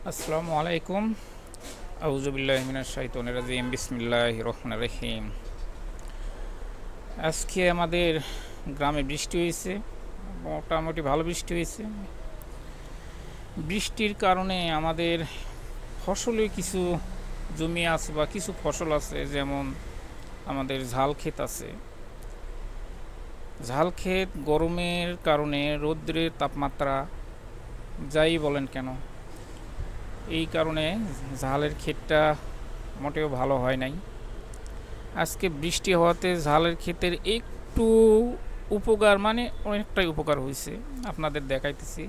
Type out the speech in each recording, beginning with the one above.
আসসালামু আলাইকুম। আউযুবিল্লাহি মিনাশ শাইতানির রাজিম। বিসমিল্লাহির রহমানির রহিম। আজকে আমাদের গ্রামে বৃষ্টি হয়েছে, মোটামুটি ভালো বৃষ্টি হয়েছে। বৃষ্টির কারণে আমাদের ফসলে কিছু জমি আছে বা কিছু ফসল আছে, যেমন আমাদের ঝাল ক্ষেত আছে। ঝাল ক্ষেত গরমের কারণে, রৌদ্রের তাপমাত্রা যাই বলেন কেন, এই কারণে ঝালের ক্ষেতটা মোটেও ভালো হয় নাই। আজকে বৃষ্টি হওয়াতে ঝালের ক্ষেতের একটু উপকার, মানে অনেকটাই উপকার হয়েছে, আপনাদের দেখাইতেছি।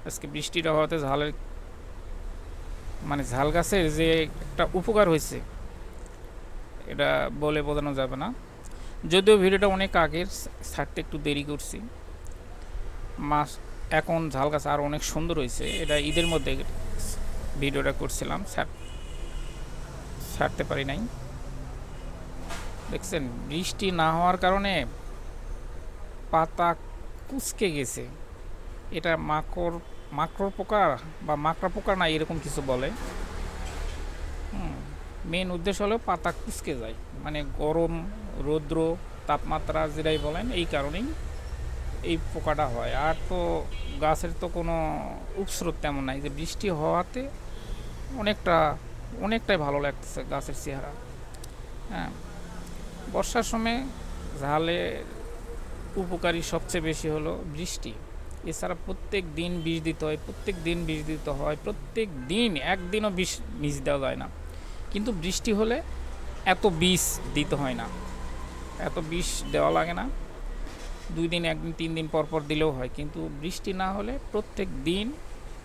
আজকে বৃষ্টিটা হওয়াতে ঝালের, মানে ঝাল গাছের যে একটা উপকার হয়েছে, এটা বলে বোঝানো যাবে না। যদিও ভিডিওটা অনেক আগের, ছাড়তে একটু দেরি করছি। মাস এখন ঝাল গাছ আর অনেক সুন্দর হয়েছে। এটা ঈদের মধ্যে ভিডিওটা করছিলাম, ছাড়তে পারি নাই। দেখছেন, বৃষ্টি না হওয়ার কারণে পাতা কুঁচকে গেছে। এটা মাকড় পোকা বা মাকড়া পোকা না, এরকম কিছু বলে। মেন উদ্দেশ্য হলো পাতা কুঁচকে যায়, মানে গরম, রৌদ্র, তাপমাত্রা যেটাই বলেন, এই কারণেই এই পোকাটা হয়। আর তো গাছের তো কোনো উপস্রোত তেমন নাই, যে বৃষ্টি হওয়াতে অনেকটা অনেকটাই ভালো লাগতেছে গাছের চেহারা। হ্যাঁ, বর্ষার সময় ঝালে উপকারী সবচেয়ে বেশি হলো বৃষ্টি। এছাড়া প্রত্যেক দিন বীজ দিতে হয়, প্রত্যেক দিন বীজ দিতে হয়, প্রত্যেক দিন, একদিনও বীজ দেওয়া যায় না। কিন্তু বৃষ্টি হলে এত বীজ দিতে হয় না, এত বীজ দেওয়া লাগে না। 2 দিন, 1 দিন, 3 দিন পর পর দিলেও হয়। কিন্তু বৃষ্টি না হলে প্রত্যেক দিন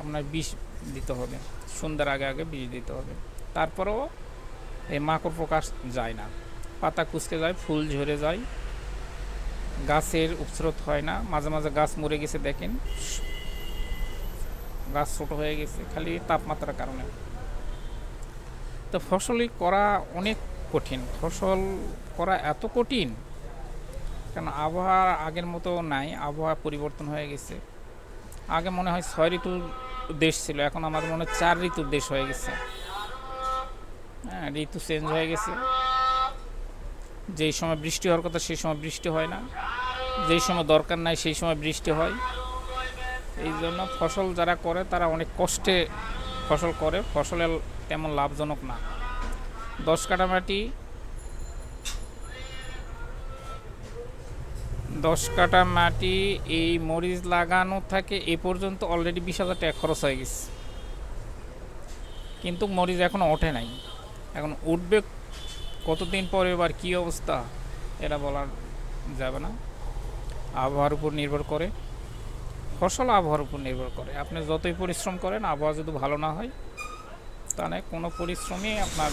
আপনার বীজ দিতে হবে, সন্ধ্যার আগে আগে বীজ দিতে হবে। তারপরেও এই মাকড় প্রকাশ যায় না, পাতা কুঁচকে যায়, ফুল ঝরে যায়, গাছের উপস্রোত হয় না। মাঝে মাঝে গাছ মরে গেছে, দেখেন, গাছ ছোটো হয়ে গেছে, খালি তাপমাত্রার কারণে। তো ফসলই করা অনেক কঠিন, ফসল করা এত কঠিন, কারণ আবহাওয়া আগের মতো নাই, আবহাওয়া পরিবর্তন হয়ে গেছে। আগে মনে হয় 6 ঋতুর দেশ ছিল, এখন আমাদের মনে হয় 4 ঋতুর দেশ হয়ে গেছে। হ্যাঁ, ঋতু চেঞ্জ হয়ে গেছে। যেই সময় বৃষ্টি হওয়ার কথা সেই সময় বৃষ্টি হয় না, যেই সময় দরকার নাই সেই সময় বৃষ্টি হয়। এই জন্য ফসল যারা করে তারা অনেক কষ্টে ফসল করে, ফসলের তেমন লাভজনক না। 10 কাঠা মাটি 10 কাঠা মাটি এই মরিচ লাগানো থাকে এ পর্যন্ত অলরেডি 20,000 টাকা খরচ হয়ে গেছে, কিন্তু মরিচ এখনও ওঠে নাই। এখন উঠবে কতদিন পরে, এবার কী অবস্থা এটা বলা যাবে না। আবহাওয়ার উপর নির্ভর করে, ফসল আবহাওয়ার উপর নির্ভর করে। আপনি যতই পরিশ্রম করেন, আবহাওয়া যদি ভালো না হয়, তাহলে কোনো পরিশ্রমই আপনার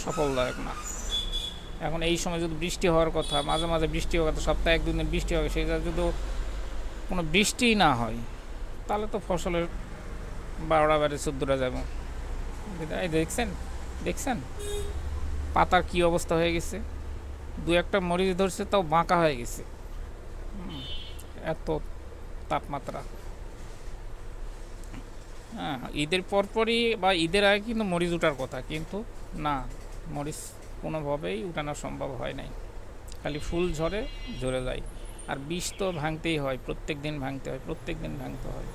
সফলদায়ক না। এখন এই সময় যদি বৃষ্টি হওয়ার কথা, মাঝে মাঝে বৃষ্টি হওয়ার কথা, সপ্তাহে 1-2 দিন বৃষ্টি হবে, সেটা যদি কোনো বৃষ্টিই না হয়, তাহলে তো ফসলের 12টা বাজে 14টা যাব। এই দেখছেন, দেখছেন পাতার কী অবস্থা হয়ে গেছে। 2-1টা মরিচ ধরছে, তাও বাঁকা হয়ে গেছে। এত তাপমাত্রা। হ্যাঁ, ঈদের পরপরই বা ঈদের আগে কিন্তু মরিচ ওঠার কথা, কিন্তু না, মরিচ কোনোভাবেই উঠানো সম্ভব হয় নাই। খালি ফুল ঝরে ঝরে যায়। আর বীজ তো ভাঙতেই হয়, প্রত্যেক দিন ভাঙতে হয়, প্রত্যেক দিন ভাঙতে হয়।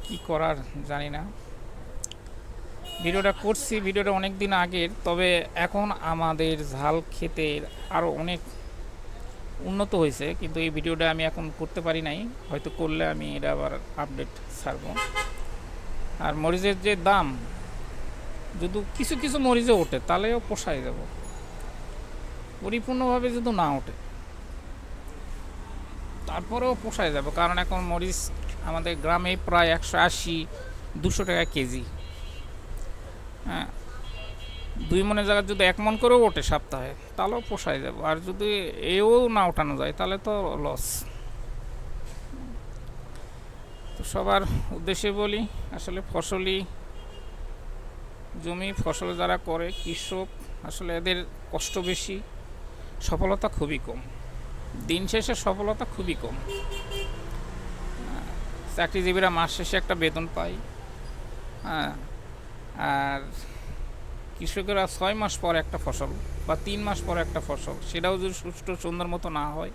কি করার জানি না। ভিডিওটা করছি, ভিডিওটা অনেক দিন আগের, তবে এখন আমাদের ঝাল ক্ষেতের আরও অনেক উন্নত হয়েছে, কিন্তু এই ভিডিওটা আমি এখন করতে পারি নাই, হয়তো করলে আমি এটা আবার আপডেট ছাড়ব। আর মরিচের যে দাম, যদি কিছু কিছু মরিচে ওঠে তাহলেও পোষায় যাব, পরিপূর্ণভাবে যদি না ওঠে তারপরেও পোষায় যাব। কারণ এখন মরিচ আমাদের গ্রামে প্রায় 180-200 টাকা কেজি। হ্যাঁ, 2 মনের জায়গায় যদি 1 মন করেও ওঠে সপ্তাহে, তাহলেও পোষায় যাব। আর যদি এও না ওঠানো যায়, তাহলে তো লস। তো সবার উদ্দেশ্যে বলি, আসলে ফসলি জমি, ফসল যারা করে, কৃষক, আসলে এদের কষ্ট বেশি, সফলতা খুবই কম। দিন শেষে সফলতা খুবই কম। চাকরিজীবীরা মাস শেষে একটা বেতন পায়। হ্যাঁ, আর কৃষকেরা 6 মাস পর একটা ফসল বা 3 মাস পর একটা ফসল, সেটাও যদি সুষ্ঠু সুন্দর মতো না হয়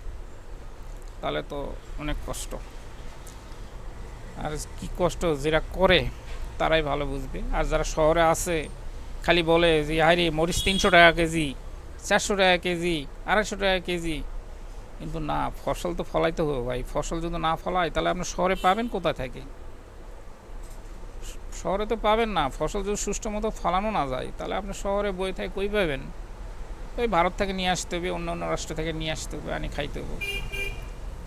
তাহলে তো অনেক কষ্ট। আর কি কষ্ট যেটা করে তারাই ভালো বুঝবে। আর যারা শহরে আছে খালি বলে যে হাইরে মরিচ 300 টাকা কেজি, 400 টাকা কেজি, 250 টাকা কেজি, কিন্তু না, ফসল তো ফলাইতে হবে ভাই। ফসল যদি না ফলায় তাহলে আপনি শহরে পাবেন কোথা থেকে? শহরে তো পাবেন না। ফসল যদি সুষ্ঠু মতো ফলানো না যায় তাহলে আপনি শহরে বই থেকে কই পাবেন? ওই ভারত থেকে নিয়ে আসতে হবে, অন্য অন্য রাষ্ট্র থেকে নিয়ে আসতে হবে, আনি খাইতে হবে।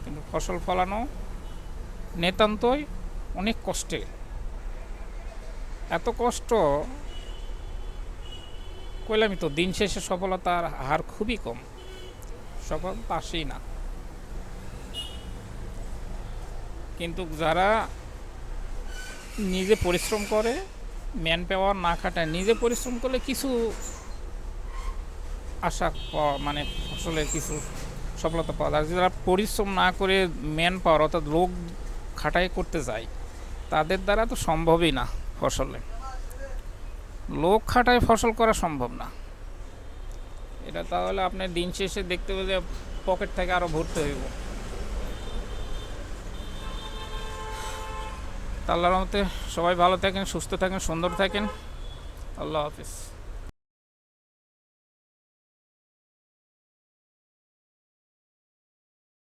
কিন্তু ফসল ফলানো নিতান্তই অনেক কষ্টে। এত কষ্ট কইলামই তো, দিন শেষে সফলতার হার খুবই কম, সফলতা আসেই না। কিন্তু যারা নিজে পরিশ্রম করে, ম্যান পাওয়ার না খাটায় নিজে পরিশ্রম করলে কিছু আশা মানে ফসলের কিছু সফলতা পাওয়া যায়। যারা পরিশ্রম না করে ম্যান পাওয়ার অর্থাৎ লোক খাটাই করতে যায় তাদের দ্বারা তো সম্ভবই না। ফসলে লোক খাটায় ফসল করা সম্ভব না। এটা তাহলে আপনি দিন শেষে দেখতে হবে যে পকেট থেকে আরও ভরতে হইব। আল্লাহর রহমতে সবাই ভালো থাকেন, সুস্থ থাকেন, সুন্দর থাকেন। আল্লাহ হাফিজ।